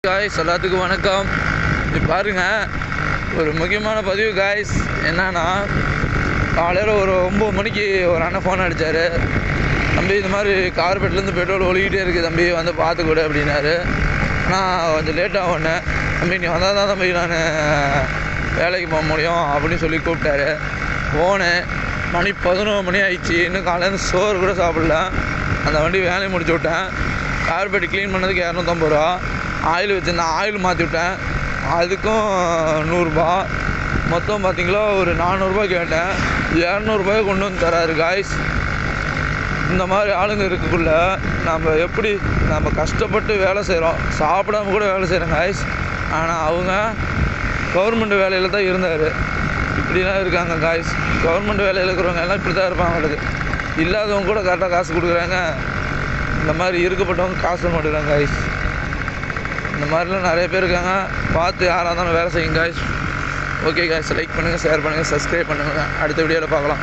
Guys எல்லாத்துக்கும் வணக்கம். இப்போ பாருங்கள், ஒரு முக்கியமான பதிவு காய்ஸ். என்னன்னா, காலையில் ஒரு 9 மணிக்கு ஒரு அண்ணன் ஃபோன் அடித்தார். தம்பி, இந்த மாதிரி கார்பெட்லேருந்து பெட்ரோல் ஒழுகிட்டே இருக்குது தம்பி, வந்து பார்த்துக்கூட அப்படின்னாரு. ஆனால் கொஞ்சம் லேட்டாக ஒன்று தம்பி, நீ வந்தால் தான் தம்பி நான் வேலைக்கு போக முடியும் அப்படின்னு சொல்லி கூப்பிட்டாரு. போனேன். மணி 11 மணி ஆயிடுச்சு. இன்னும் காலையிலேருந்து சோறு கூட சாப்பிடல. அந்த வண்டி வேலையை முடிச்சு விட்டேன். கார்பெட் க்ளீன் பண்ணதுக்கு 250 ரூபா. ஆயில் வச்சுருந்தேன், ஆயில் மாற்றி விட்டேன், அதுக்கும் 100 ரூபா. மொத்தம் பார்த்திங்களா ஒரு 400 ரூபா கேட்டேன். 200 ரூபாயை கொண்டு வந்து தராரு காய்ஸ். இந்த மாதிரி ஆளுங்க இருக்கக்குள்ள நம்ம கஷ்டப்பட்டு வேலை செய்கிறோம், சாப்பிடாம கூட வேலை செய்கிறோம் காய்ஸ். ஆனால் அவங்க கவர்மெண்ட் வேலையில் தான் இருந்தார். இப்படிலாம் இருக்காங்க காய்ஸ். கவர்மெண்ட் வேலையில் இருக்கிறவங்க எல்லாம் இப்படி தான் இருப்பாங்க. இல்லாதவங்க கூட கரெக்டாக காசு கொடுக்குறாங்க. இந்த மாதிரி இருக்கப்பட்டவங்க காசு மாட்டுறாங்க காய்ஸ். இந்த மாதிரிலாம் நிறைய பேர் இருக்காங்க. பார்த்து யாராக இருந்தாலும் வேலை செய்யுங்க காய்ஸ். ஓகே காய்ஸ், லைக் பண்ணுங்கள், ஷேர் பண்ணுங்கள், சப்ஸ்கிரைப் பண்ணுங்கள். அடுத்த வீடியோவில் பார்க்கலாம்.